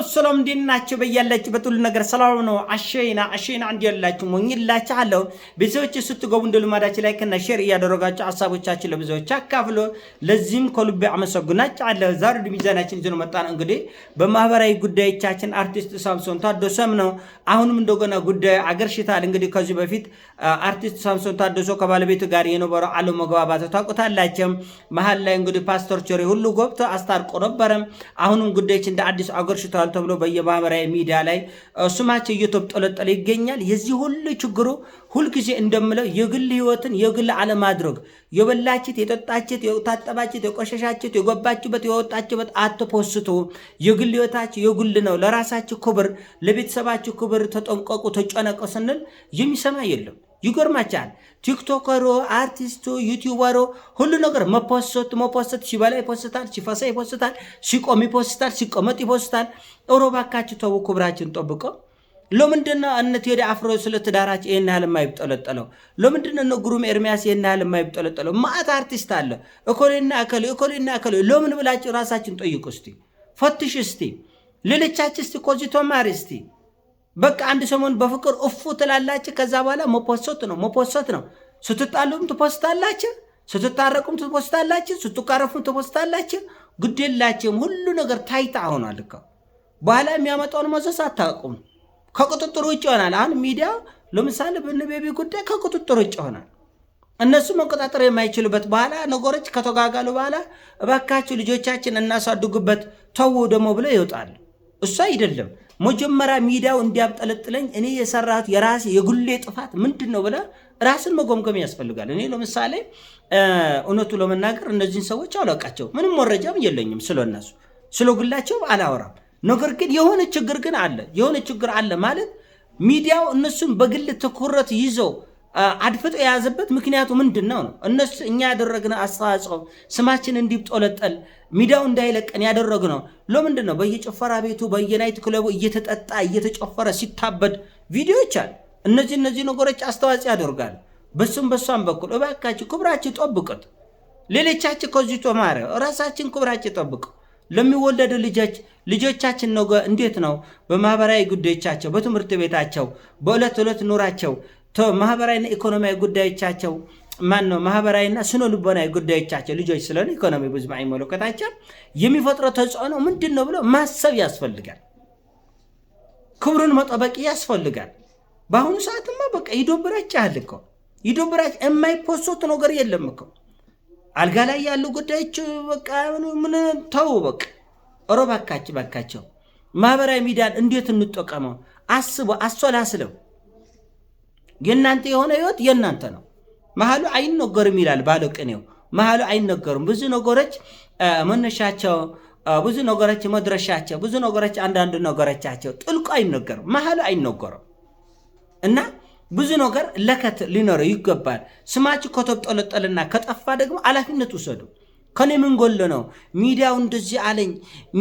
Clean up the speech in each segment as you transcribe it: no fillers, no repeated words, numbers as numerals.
ሰላም እንዲናችሁ በያላችሁበት ሁሉ ነገር ሰላም ነው። አሸይና አንድ ያላችሁ ሞኝላችኋለሁ። ብዙዎች ስትገቡ እንደልማዳችሁ ላይክ እና ሼር እያደረጋችሁ ሐሳቦቻችሁ ለብዙዎች አካፍሉ። ለዚህም ከልቤ አመሰግናችኋለሁ። ዛሬ ሚዛናችን ይዘን መጣን። እንግዲህ በማህበራዊ ጉዳዮቻችን አርቲስት ሳምሶን ታደሰም ነው አሁንም እንደገና ጉዳይ አገርሽታል። እንግዲህ ከዚህ በፊት አርቲስት ሳምሶን ታደሰ ከባለቤቱ ጋር የነበረው አለመግባባት ታውቁታላችሁ። መሃል ላይ እንግዲህ ፓስተር ቸሪ ሁሉ ገብቶ አስታርቆ ነበር። አሁንም ጉዳዮች እንደ አዲስ አገርሽታል ተብሎ በየማህበራዊ ሚዲያ ላይ ስማቸው እየተጠለጠለ ይገኛል። የዚህ ሁሉ ችግሩ ሁልጊዜ እንደምለው የግል ህይወትን የግል አለማድረግ፣ የበላችት፣ የጠጣችት፣ የታጠባችት፣ የቆሸሻችት፣ የገባችበት፣ የወጣችበት አትፖስቱ። የግል ህይወታችሁ የግል ነው። ለራሳችሁ ክብር፣ ለቤተሰባችሁ ክብር ተጠንቀቁ፣ ተጨነቁ ስንል የሚሰማ የለም። ይገርማቻል። ቲክቶከሩ፣ አርቲስቱ፣ ዩቲዩበሩ ሁሉ ነገር መፖስት ሲበላ ይፖስታል፣ ሲፈሳ ይፖስታል፣ ሲቆም ይፖስታል፣ ሲቀመጥ ይፖስታል። እባካችሁ ተው፣ ክብራችን ጠብቀው። ለምንድነው እነ ቴዲ አፍሮ ስለ ትዳራቸው ይሄን ያህል የማይጠለጠለው? ለምንድነው እነ ግሩም ኤርሚያስ ይሄን ያህል የማይጠለጠለው? ማአት አርቲስት አለ። እኮሌና እኮሌ ለምን ብላችሁ ራሳችን ጠይቁ እስቲ፣ ፈትሽ እስቲ፣ ሌሎቻችሁ እስቲ ኮዚ ተማሪ እስቲ። በቃ አንድ ሰሞን በፍቅር እፉ ትላላችሁ፣ ከዛ በኋላ መፖሰት ነው። ስትጣሉም ትፖስታላችሁ፣ ስትታረቁም ትፖስታላችሁ፣ ስትቃረፉም ትፖስታላችሁ። ግዴላችሁም። ሁሉ ነገር ታይታ ሆኗል እኮ በኋላ የሚያመጣውን መዘዝ አታውቁም። ከቁጥጥር ውጭ ይሆናል። አሁን ሚዲያ ለምሳሌ በነቤቢ ጉዳይ ከቁጥጥር ውጭ ይሆናል። እነሱ መቆጣጠር የማይችሉበት በኋላ ነገሮች ከተጋጋሉ በኋላ እባካችሁ ልጆቻችን እናሳድጉበት ተው ደግሞ ብለው ይወጣሉ። እሱ አይደለም መጀመሪያ ሚዲያው እንዲያብጠለጥለኝ እኔ የሰራሁት የራሴ የጉሌ ጥፋት ምንድን ነው ብለህ ራስን መጎምገም ያስፈልጋል። እኔ ለምሳሌ እውነቱ ለመናገር እነዚህን ሰዎች አላውቃቸው፣ ምንም መረጃም የለኝም ስለነሱ፣ ስለ ጉላቸው አላወራም። ነገር ግን የሆነ ችግር አለ ማለት ሚዲያው እነሱን በግል ትኩረት ይዘው አድፍጦ የያዘበት ምክንያቱ ምንድን ነው? እነሱ እኛ ያደረግነው አስተዋጽኦ ስማችን እንዲጠለጠል ሚዲያው እንዳይለቀን ያደረግነው ለምንድን ነው? በየጭፈራ ቤቱ በየናይት ክለቡ እየተጠጣ እየተጨፈረ ሲታበድ ቪዲዮዎች አሉ። እነዚህ ነገሮች አስተዋጽኦ ያደርጋሉ። በሷም በኩል እባካችሁ ክብራችሁ ጠብቁት። ሌሎቻችሁ ከዚህ ተማረ፣ ራሳችን ክብራችሁ ጠብቁ። ለሚወለዱ ልጆቻችን ነው እንዴት ነው በማህበራዊ ጉዳዮቻቸው፣ በትምህርት ቤታቸው፣ በዕለት ዕለት ኑራቸው ማህበራዊና ኢኮኖሚያዊ ጉዳዮቻቸው ማህበራዊና ስነ ልቦናዊ ጉዳዮቻቸው ልጆች ስለሆነ ኢኮኖሚ ብዙ አይመለከታቸው የሚፈጥረው ተጽዕኖ ምንድን ነው ብሎ ማሰብ ያስፈልጋል። ክብሩን መጠበቅ ያስፈልጋል። በአሁኑ ሰዓትማ በቃ ይዶብራችኋል እኮ የማይፖስት ነገር የለም እኮ። አልጋ ላይ ያሉ ጉዳዮች በቃ ምን ተው በቃ። ባካቸው ማህበራዊ ሚዲያን እንዴት እንጠቀመው? አሰላስለው። የእናንተ የሆነ ህይወት የእናንተ ነው። መሃሉ አይነገርም ይላል ባለቅኔው። መሃሉ አይነገርም። ብዙ ነገሮች መነሻቸው፣ ብዙ ነገሮች መድረሻቸው፣ ብዙ ነገሮች አንዳንድ ነገሮቻቸው ጥልቁ አይነገርም፣ መሃሉ አይነገርም። እና ብዙ ነገር ለከት ሊኖረው ይገባል። ስማችሁ ከተጠለጠልና ከጠፋ ደግሞ ኃላፊነት ውሰዱ። ከኔ ምን ጎል ነው ሚዲያው እንደዚህ አለኝ፣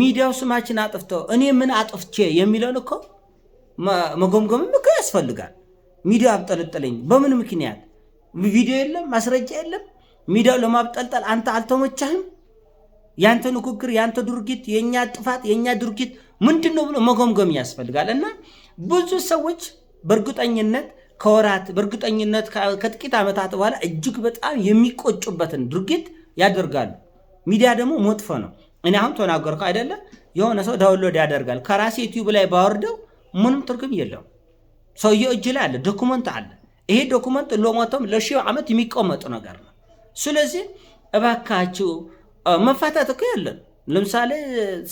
ሚዲያው ስማችን አጥፍተው እኔ ምን አጥፍቼ የሚለውን እኮ መጎምጎምም እኮ ያስፈልጋል። ሚዲያ አብጠለጠለኝ በምን ምክንያት? ቪዲዮ የለም፣ ማስረጃ የለም። ሚዲያው ለማብጠልጠል አንተ አልተመቻህም? ያንተ ንግግር፣ ያንተ ድርጊት፣ የኛ ጥፋት፣ የኛ ድርጊት ምንድነው ብሎ መጎምጎም ያስፈልጋል። እና ብዙ ሰዎች በእርግጠኝነት ከጥቂት ዓመታት በኋላ እጅግ በጣም የሚቆጩበትን ድርጊት ያደርጋሉ። ሚዲያ ደግሞ መጥፎ ነው። እኔ አሁን ተናገርኩ አይደለ? የሆነ ሰው ዳውንሎድ ያደርጋል፣ ከራሴ ዩቲዩብ ላይ ባወርደው ምንም ትርጉም የለውም። ሰውየው እጅ ላይ አለ፣ ዶኩመንት አለ። ይሄ ዶኩመንት ለሞተም ለሺህ ዓመት የሚቀመጥ ነገር ነው። ስለዚህ እባካችሁ መፋታት እኮ ያለን ለምሳሌ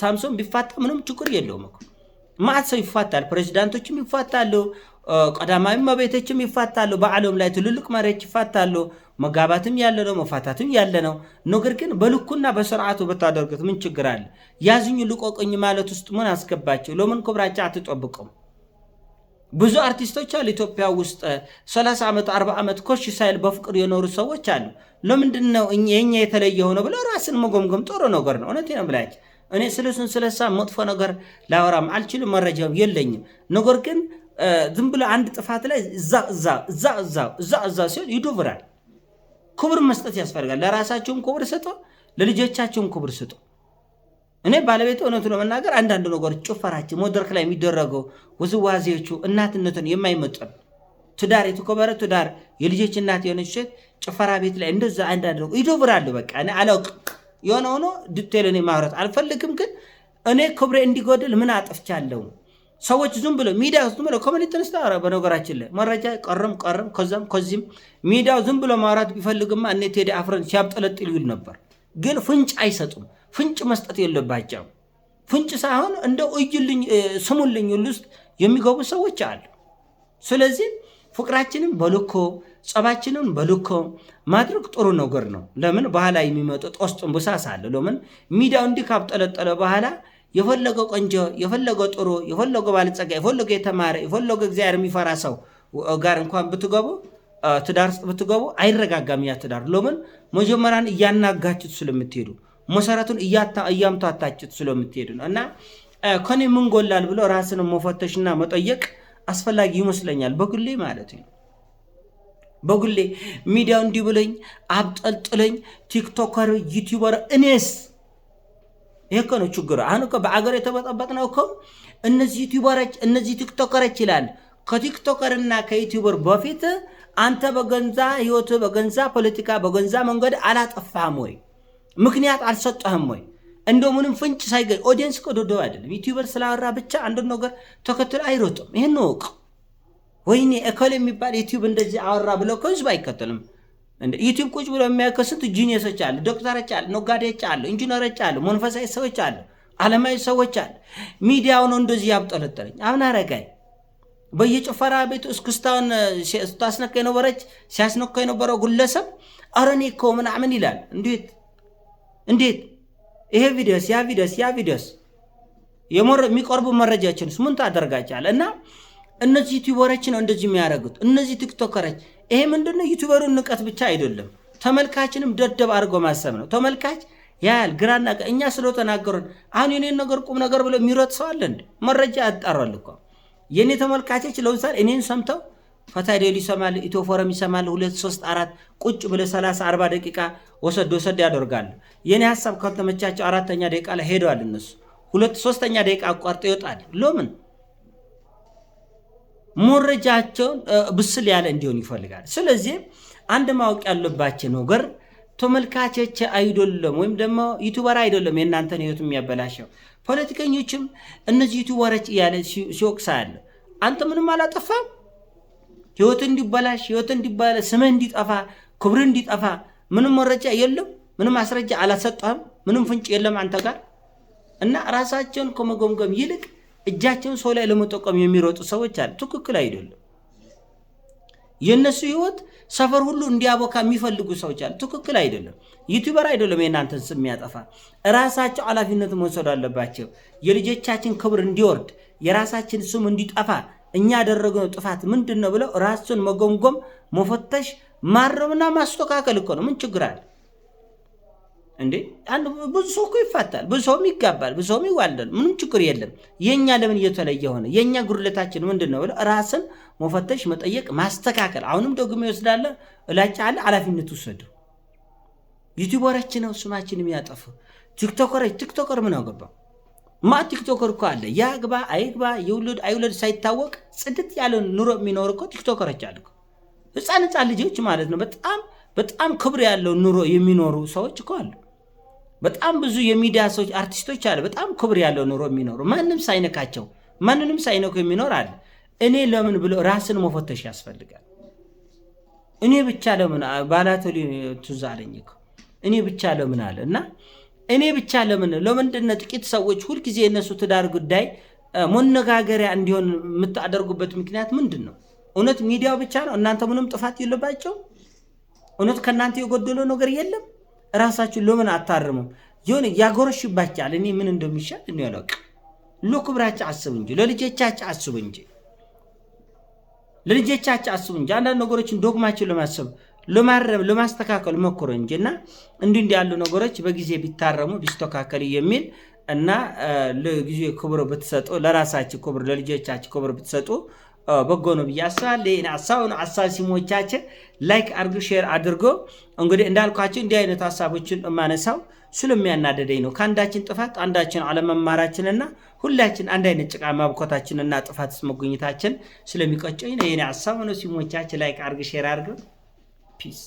ሳምሶን ቢፋታ ምንም ችግር የለውም እኮ። ማዕት ሰው ይፋታል፣ ፕሬዚዳንቶችም ይፋታሉ፣ ቀዳማዊ እመቤቶችም ይፋታሉ፣ በዓለም ላይ ትልልቅ መሪዎች ይፋታሉ። መጋባትም ያለ ነው፣ መፋታትም ያለ ነው። ነገር ግን በልኩና በስርዓቱ ብታደርጉት ምን ችግር አለ? ያዝኙ ልቆቅኝ ማለት ውስጥ ምን አስገባቸው? ለምን ክብራቸው አትጠብቁም? ብዙ አርቲስቶች አሉ ኢትዮጵያ ውስጥ 30 ዓመት 40 ዓመት ኮሽ ሳይል በፍቅር የኖሩ ሰዎች አሉ። ለምንድነው የኛ የተለየ ሆነ ብለው ራስን መጎምገም ጥሩ ነገር ነው። እውነቴን ነው የምላችሁ። እኔ ስለሳ መጥፎ ነገር ላወራም አልችልም፣ መረጃም የለኝም። ነገር ግን ዝም ብሎ አንድ ጥፋት ላይ እዛ ሲሆን ይዶብራል። ክብር መስጠት ያስፈልጋል። ለራሳቸውም ክብር ስጡ፣ ለልጆቻቸውም ክብር ስጡ። እኔ ባለቤት እውነቱ ለመናገር አንዳንድ ነገሮች ጭፈራችን መድረክ ላይ የሚደረገው ውዝዋዜዎቹ እናትነትን የማይመጠን ትዳር የተከበረ ትዳር የልጆች እናት የሆነች ሴት ጭፈራ ቤት ላይ እንደዛ አንዳንድ ነው ይደብራሉ። በቃ እኔ አላውቅም የሆነ ሆኖ ዲቴል እኔ ማውራት አልፈልግም። ግን እኔ ክብሬ እንዲጎድል ምን አጥፍቻለሁ? ሰዎች ዝም ብሎ ሚዲያ ዝም ብሎ ኮሚኒቲ ተነስታ በነገራችን ላይ መረጃ ቀረም ከዚህም ሚዲያው ዝም ብሎ ማውራት ቢፈልግማ እኔ ቴዲ አፍሮን ሲያብጠለጥል ይል ነበር። ግን ፍንጭ አይሰጡም። ፍንጭ መስጠት የለባቸው። ፍንጭ ሳይሆን እንደው እዩልኝ ስሙልኝ ውስጥ የሚገቡ ሰዎች አሉ። ስለዚህ ፍቅራችንን በልኮ ጸባችንን በልኮ ማድረግ ጥሩ ነገር ነው። ለምን በኋላ የሚመጡ ጦስጡን ብሳስ አለ። ለምን ሚዲያው እንዲህ ካብጠለጠለ በኋላ የፈለገው ቆንጆ የፈለገው ጥሩ የፈለገው ባለጸጋ የፈለገው የተማረ የፈለገው እግዚአብሔር የሚፈራ ሰው ጋር እንኳን ብትገቡ ትዳር ብትገቡ አይረጋጋም ያ ትዳር። ለምን መጀመሪያን እያናጋችሁት ስለምትሄዱ መሰረቱን እያምታታችሁት ስለምትሄዱ ነው። እና ከኔ ምን ጎላል ብሎ ራስን መፈተሽና መጠየቅ አስፈላጊ ይመስለኛል። በግሌ ማለት ነው። በግሌ ሚዲያው እንዲህ ብለኝ አብጠልጥለኝ ቲክቶከር ዩቲዩበር እኔስ ይሄ እኮ ነው ችግሩ። አሁን እኮ በአገር የተበጠበጥነው እኮ እነዚህ ዩቲዩበሮች እነዚህ ቲክቶከሮች ይላል። ከቲክቶከርና ከዩቲዩበር በፊት አንተ በገንዛ ህይወት በገንዛ ፖለቲካ በገንዛ መንገድ አላጠፋህም ወይ? ምክንያት አልሰጠህም ወይ? እንደው ምንም ፍንጭ ሳይገኝ ኦዲየንስ እኮ ዶዶ አይደለም። ዩቲዩበር ስላወራ ብቻ አንድ ነገር ተከትሎ አይሮጥም። ይሄን ነው እኮ ወይኔ እከሌ የሚባል ዩቲዩብ እንደዚህ አወራ ብለው ህዝብ አይከተልም። እንደ ዩቲዩብ ቁጭ ብለው የሚያከስት ጂኒየሶች አሉ፣ ዶክተሮች አሉ፣ ነጋዴዎች አሉ፣ ኢንጂነሮች አሉ፣ መንፈሳዊ ሰዎች አሉ፣ ዓለማዊ ሰዎች አሉ። ሚዲያው ነው እንደዚህ ያብጠለጠለኝ። አሁን አረጋይ በየጭፈራ ቤቱ እስክስታውን ስታስነካ የነበረች ሲያስነካ የነበረው ግለሰብ አረኔ እኮ ምናምን ይላል። እንዴት ይሄ ቪዲዮስ ያ ቪዲዮስ የሚቀርቡ መረጃዎችንስ ምን ታደርጋቸዋለህ? እና እነዚህ ዩቲዩበሮች ነው እንደዚህ የሚያደርጉት፣ እነዚህ ቲክቶከሮች። ይሄ ምንድነው? ዩቲዩበሩን ንቀት ብቻ አይደለም፣ ተመልካችንም ደደብ አድርጎ ማሰብ ነው። ተመልካች ያያል ግራና እኛ ስለተናገሩን አሁን የኔን ነገር ቁም ነገር ብሎ የሚሮጥ ሰው አለ እንዴ? መረጃ ያጣራል እኮ የኔ ተመልካቾች። ለምሳሌ እኔን ሰምተው ፈታዴል ይሰማል፣ ኢትዮ ፎረም ይሰማል። 2 3 4 ቁጭ ብለ 30 40 ደቂቃ ወሰድ ያደርጋሉ። የኔ ሐሳብ ካልተመቻቸው 4ኛ ደቂቃ ላይ ሄደዋል እነሱ 2 3ኛ ደቂቃ አቋርጦ ይወጣል። ለምን? መረጃቸውን ብስል ያለ እንዲሆን ይፈልጋል። ስለዚህ አንድ ማወቅ ያለባቸው ነገር ተመልካቾች አይደለም ወይም ደግሞ ዩቲዩበር አይደለም የእናንተን ህይወት የሚያበላሸው። ፖለቲከኞችም እነዚህ ዩቲዩበሮች እያለ ሲወቅሳል። አንተ ምንም አላጠፋም። ህይወት እንዲበላሽ ስምህ እንዲጠፋ ክብር እንዲጠፋ ምንም መረጃ የለም፣ ምንም ማስረጃ አላሰጠህም፣ ምንም ፍንጭ የለም አንተ ጋር። እና ራሳቸውን ከመገምገም ይልቅ እጃቸውን ሰው ላይ ለመጠቀም የሚሮጡ ሰዎች አሉ። ትክክል አይደለም። የነሱ ህይወት ሰፈር ሁሉ እንዲያቦካ የሚፈልጉ ሰዎች አሉ። ትክክል አይደለም። ዩቲዩበር አይደለም የእናንተን ስም የሚያጠፋ። ራሳቸው ኃላፊነት መውሰድ አለባቸው። የልጆቻችን ክብር እንዲወርድ የራሳችን ስም እንዲጠፋ እኛ ያደረግነው ጥፋት ምንድነው ብለው ራስን መገምገም መፈተሽ ማረምና ማስተካከል እኮ ነው። ምን ችግር አለ እንዴ? ብዙ ሰው እኮ ይፋታል፣ ብዙ ሰውም ይጋባል፣ ብዙ ሰውም ይዋልዳል። ምንም ችግር የለም። የኛ ለምን እየተለየ ሆነ? የኛ ጉድለታችን ምንድነው ብለው ራስን መፈተሽ መጠየቅ ማስተካከል። አሁንም ደግሞ ይወስዳል እላጭ አለ ኃላፊነት ወሰዱ። ዩቲዩበሮች ነው ስማችን የሚያጠፉ። ቲክቶከር ምን አገባ? ቲክቶከር እኮ አለ ያግባ አይግባ ይውልድ አይውልድ ሳይታወቅ ጽድት ያለ ኑሮ የሚኖር እኮ ቲክቶከሮች አሉ። ህፃን ልጆች ማለት ነው። በጣም ክብር ያለው ኑሮ የሚኖሩ ሰዎች እኮ አሉ። በጣም ብዙ የሚዲያ ሰዎች አርቲስቶች አሉ። በጣም ክብር ያለው ኑሮ የሚኖሩ ማንንም ሳይነካቸው ማንንም ሳይነኩ የሚኖር አለ። እኔ ለምን ብሎ ራስን መፈተሽ ያስፈልጋል። እኔ ብቻ ለምን ባላቶሊ ትዛለኝ እኮ እኔ ብቻ ለምን አለ እና እኔ ብቻ ለምንድነው ጥቂት ሰዎች ሁልጊዜ የነሱ ትዳር ጉዳይ መነጋገሪያ እንዲሆን የምታደርጉበት ምክንያት ምንድነው? እውነት ሚዲያው ብቻ ነው? እናንተ ምንም ጥፋት የለባቸው? እውነት ከናንተ የጎደለው ነገር የለም? ራሳችሁ ለምን አታርሙ? ይሁን ያጎረሽባችኋል። እኔ ምን እንደሚሻል እኔ ያለቅ ለክብራችሁ አስቡ እንጂ ለልጆቻችሁ አስቡ እንጂ አንዳንድ ነገሮችን ዶግማችሁ ለማሰብ ለማረም ለማስተካከል ሞክሩ እንጂና እንዲህ ያሉ ነገሮች በጊዜ ቢታረሙ ቢስተካከል የሚል እና ለጊዜ ክብር ብትሰጡ ለራሳችሁ ክብር ለልጆቻችሁ ክብር ብትሰጡ በጎ ነው ብዬ አስባለሁ። እና ሐሳብ ሲሞቻችሁ ላይክ አድርጉ፣ ሼር አድርጉ። እንግዲህ እንዳልኳችሁ እንዲህ አይነት ሐሳቦችን ማነሳው ስለሚያናደደኝ ነው። ከአንዳችን ጥፋት አንዳችን አለመማራችንና ሁላችን አንድ አይነት ጭቃ ማብኮታችንና ጥፋት መገኘታችን ስለሚቆጨኝ ነው። የኔ ሐሳብ ነው። ሲሞቻችን ላይ አርግ ሼር አርግ ፒስ